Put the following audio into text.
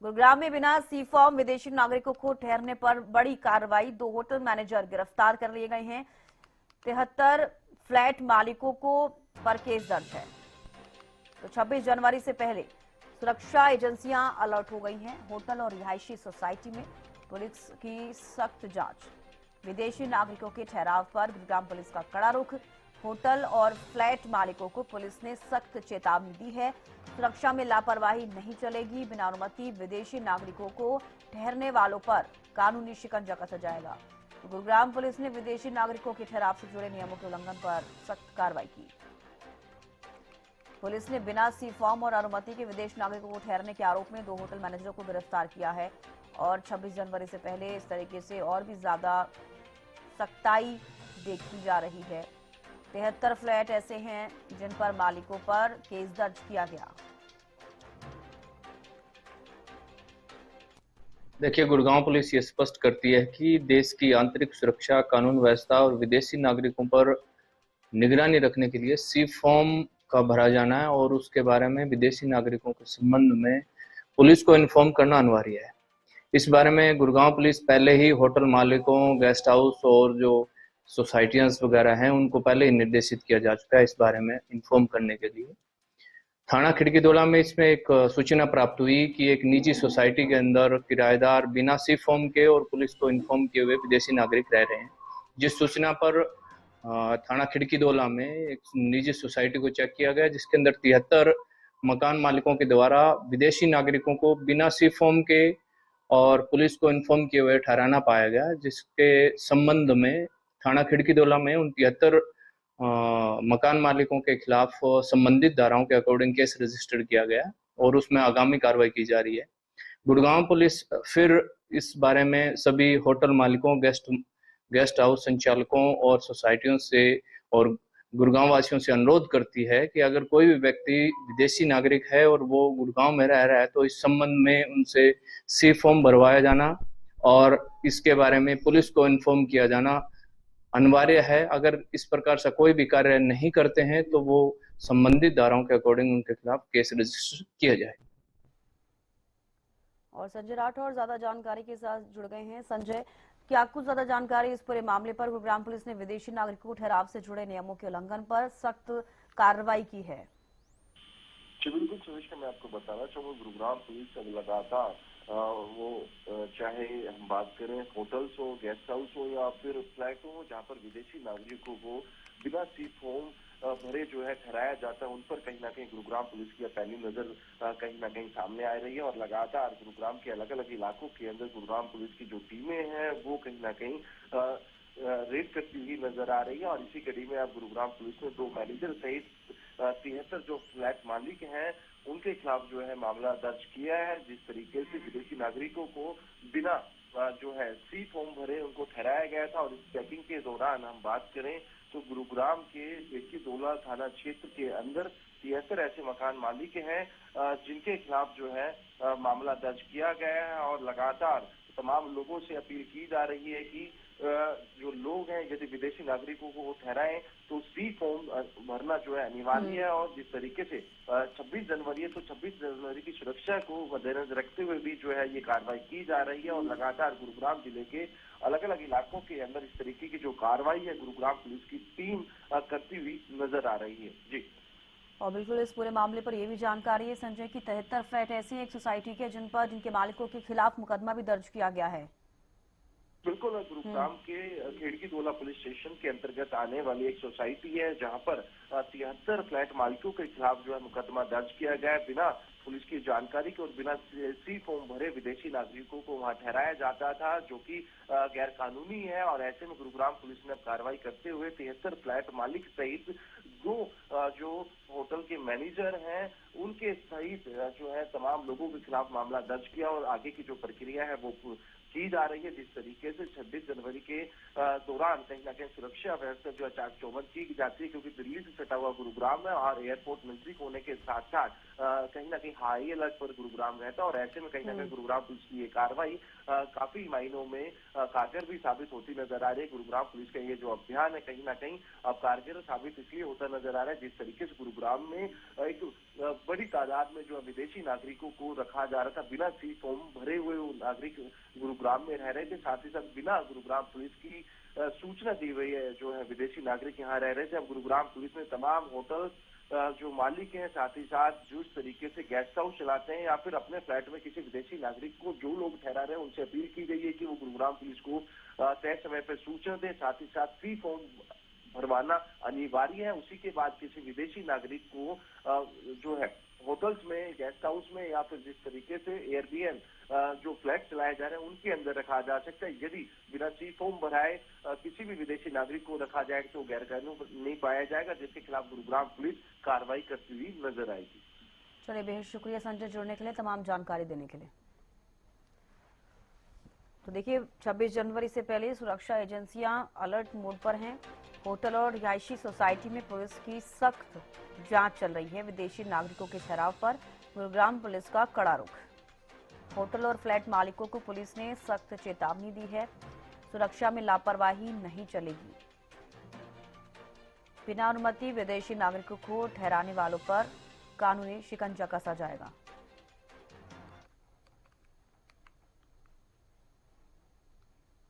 गुरुग्राम में बिना सी फॉर्म विदेशी नागरिकों को ठहरने पर बड़ी कार्रवाई। 2 होटल मैनेजर गिरफ्तार कर लिए गए हैं। 73 फ्लैट मालिकों को पर केस दर्ज है। तो 26 जनवरी से पहले सुरक्षा एजेंसियां अलर्ट हो गई हैं। होटल और रिहायशी सोसाइटी में पुलिस की सख्त जांच। विदेशी नागरिकों के ठहराव पर गुरुग्राम पुलिस का कड़ा रुख। होटल और फ्लैट मालिकों को पुलिस ने सख्त चेतावनी दी है। सुरक्षा में लापरवाही नहीं चलेगी। बिना अनुमति विदेशी नागरिकों को ठहरने वालों पर कानूनी शिकंजा कसा जाएगा। तो गुरुग्राम पुलिस ने विदेशी नागरिकों के ठहराव से जुड़े नियमों के उल्लंघन पर सख्त कार्रवाई की। पुलिस ने बिना सी फॉर्म और अनुमति के विदेश नागरिकों को ठहरने के आरोप में 2 होटल मैनेजरों को गिरफ्तार किया है। और 26 जनवरी से पहले इस तरीके से और भी ज्यादा सख्ताई देखी जा रही है। 73 फ्लैट ऐसे हैं जिन पर मालिकों पर केस दर्ज किया गया। देखिए, गुड़गांव पुलिस ये स्पष्ट करती है कि देश की आंतरिक सुरक्षा, कानून व्यवस्था और विदेशी नागरिकों पर निगरानी रखने के लिए सी फॉर्म का भरा जाना है और उसके बारे में विदेशी नागरिकों के संबंध में पुलिस को इन्फॉर्म करना अनिवार्य है। इस बारे में गुड़गांव पुलिस पहले ही होटल मालिकों, गेस्ट हाउस और जो सोसाइटियां वगैरह हैं उनको पहले ही निर्देशित किया जा चुका है इस बारे में इन्फॉर्म करने के लिए। थाना खिड़कीदोला में इसमें एक सूचना प्राप्त हुई कि एक निजी सोसाइटी के अंदर किराएदार बिना सी फॉर्म के और पुलिस को इन्फॉर्म किए हुए विदेशी नागरिक रह रहे हैं। जिस सूचना पर थाना खिड़कीदोला में एक निजी सोसाइटी को चेक किया गया, जिसके अंदर 73 मकान मालिकों के द्वारा विदेशी नागरिकों को बिना सी फॉर्म के और पुलिस को इन्फॉर्म किए हुए ठहराना पाया गया, जिसके संबंध में थाना खिड़कीदोला में उन 73 मकान मालिकों के खिलाफ संबंधित धाराओं के अकॉर्डिंग केस रजिस्टर किया गया और उसमें आगामी कार्रवाई की जा रही है। गुड़गांव पुलिस फिर इस बारे में सभी होटल मालिकों, गेस्ट हाउस संचालकों और सोसाइटियों से और गुड़गांव वासियों से अनुरोध करती है कि अगर कोई भी व्यक्ति विदेशी नागरिक है और वो गुड़गांव में रह रहा है तो इस संबंध में उनसे सी फॉर्म भरवाया जाना और इसके बारे में पुलिस को इन्फॉर्म किया जाना अनिवार्य है। अगर इस प्रकार से कोई भी कार्य नहीं करते हैं तो वो संबंधित धाराओं के अकॉर्डिंग उनके खिलाफ केस रजिस्टर किया जाए। और संजय राठौर ज्यादा जानकारी के साथ जुड़ गए हैं। संजय, क्या कुछ ज्यादा जानकारी इस पूरे मामले पर? गुरुग्राम पुलिस ने विदेशी नागरिकों को ठहराव से जुड़े नियमों के उल्लंघन पर सख्त कार्रवाई की है। जी बिल्कुल सुरेश, मैं आपको बताना चाहूँगा, गुरुग्राम पुलिस लगातार वो चाहे हम बात करें होटल्स हो, गेस्ट हाउस हो या फिर फ्लैट हो, जहाँ पर विदेशी नागरिकों को बिना सी फॉर्म भरे जो है ठहराया जाता है, उन पर कहीं ना कहीं गुरुग्राम पुलिस की पैनी नजर कहीं ना कहीं सामने आ रही है। और लगातार गुरुग्राम के अलग अलग इलाकों के अंदर गुरुग्राम पुलिस की जो टीमें हैं वो कहीं ना कहीं रेड करती हुई नजर आ रही है। और इसी कड़ी में अब गुरुग्राम पुलिस ने 2 मैनेजर सहित 73 जो फ्लैट मालिक हैं उनके खिलाफ जो है मामला दर्ज किया है। जिस तरीके से विदेशी नागरिकों को बिना जो है सी फॉर्म भरे उनको ठहराया गया था। और इस चेकिंग के दौरान हम बात करें तो गुरुग्राम के खिड़कीदोला थाना क्षेत्र के अंदर 73 ऐसे मकान मालिक हैं जिनके खिलाफ जो है मामला दर्ज किया गया है। और लगातार तमाम लोगों से अपील की जा रही है कि जो लोग हैं यदि विदेशी नागरिकों को ठहराएं तो सी फॉर्म भरना जो है अनिवार्य है। और जिस तरीके से 26 जनवरी है तो 26 जनवरी की सुरक्षा को मद्देनजर रखते हुए भी जो है ये कार्रवाई की जा रही है। और लगातार गुरुग्राम जिले के अलग अलग इलाकों के अंदर इस तरीके की जो कार्रवाई है गुरुग्राम पुलिस की टीम करती हुई नजर आ रही है। जी, और बिल्कुल इस पूरे मामले पर यह भी जानकारी है संजय की 73 फ्लैट ऐसे एक सोसाइटी के जिनके मालिकों के खिलाफ मुकदमा भी दर्ज किया गया है। बिल्कुल, गुरुग्राम के खिड़कीदोला पुलिस स्टेशन के अंतर्गत आने वाली एक सोसाइटी है जहां पर 73 फ्लैट मालिकों के खिलाफ जो है मुकदमा दर्ज किया गया है। बिना पुलिस की जानकारी के और बिना सी फॉर्म भरे विदेशी नागरिकों को वहां ठहराया जाता था, जो कि गैर कानूनी है। और ऐसे में गुरुग्राम पुलिस ने कार्रवाई करते हुए 73 फ्लैट मालिक सहित 2 जो होटल के मैनेजर हैं उनके सहित जो है तमाम लोगों के खिलाफ मामला दर्ज किया। और आगे की जो प्रक्रिया है वो की जा रही है। जिस तरीके से 26 जनवरी के दौरान कहीं ना कहीं सुरक्षा व्यवस्था जो है चाक चौबंद की जाती है, क्योंकि दिल्ली से सटा हुआ गुरुग्राम है और एयरपोर्ट नजदीक होने के साथ साथ कहीं ना कहीं हाई अलर्ट पर गुरुग्राम रहता है। और ऐसे में कहीं ना कहीं गुरुग्राम पुलिस की ये कार्रवाई काफी मायनों में कारगर भी साबित होती नजर आ रही है। गुरुग्राम पुलिस का ये जो अभियान है कहीं ना कहीं अब कारगर साबित इसलिए होता नजर आ रहा है जिस तरीके से गुरुग्राम गुरुग्राम में एक बड़ी तादाद में जो विदेशी नागरिकों को रखा जा रहा था। बिना सी फॉर्म भरे हुए वो नागरिक गुरुग्राम में रह रहे थे। साथ ही साथ बिना गुरुग्राम पुलिस की सूचना दी हुई है जो है विदेशी नागरिक यहाँ रह रहे थे। अब गुरुग्राम पुलिस ने तमाम होटल जो मालिक हैं, साथ ही साथ जो इस तरीके से गेस्ट हाउस चलाते हैं या फिर अपने फ्लैट में किसी विदेशी नागरिक को जो लोग ठहरा रहे हैं, उनसे अपील की गई है कि वो गुरुग्राम पुलिस को तय समय पर सूचना दें। साथ ही साथ फी फॉर्म भरवाना अनिवार्य है। उसी के बाद किसी विदेशी नागरिक को जो है होटल्स में, गेस्ट हाउस में या फिर जिस तरीके से एयरबीएन जो फ्लैट चलाए जा रहे हैं उनके अंदर रखा जा सकता है। यदि बिना सी फॉर्म भराए किसी भी विदेशी नागरिक को रखा जाएगा तो गैर कानूनी नहीं पाया जाएगा, जिसके खिलाफ गुरुग्राम पुलिस कार्रवाई करती हुई नजर आएगी। चलिए, बेहद शुक्रिया संजय जुड़ने के लिए, तमाम जानकारी देने के लिए। तो देखिए, 26 जनवरी से पहले सुरक्षा एजेंसियां अलर्ट मोड पर हैं। होटल और रिहायशी सोसाइटी में पुलिस की सख्त जांच चल रही है। विदेशी नागरिकों के ठहराव पर गुरुग्राम पुलिस का कड़ा रुख। होटल और फ्लैट मालिकों को पुलिस ने सख्त चेतावनी दी है। सुरक्षा में लापरवाही नहीं चलेगी। बिना अनुमति विदेशी नागरिकों को ठहराने वालों पर कानूनी शिकंजा कसा जाएगा।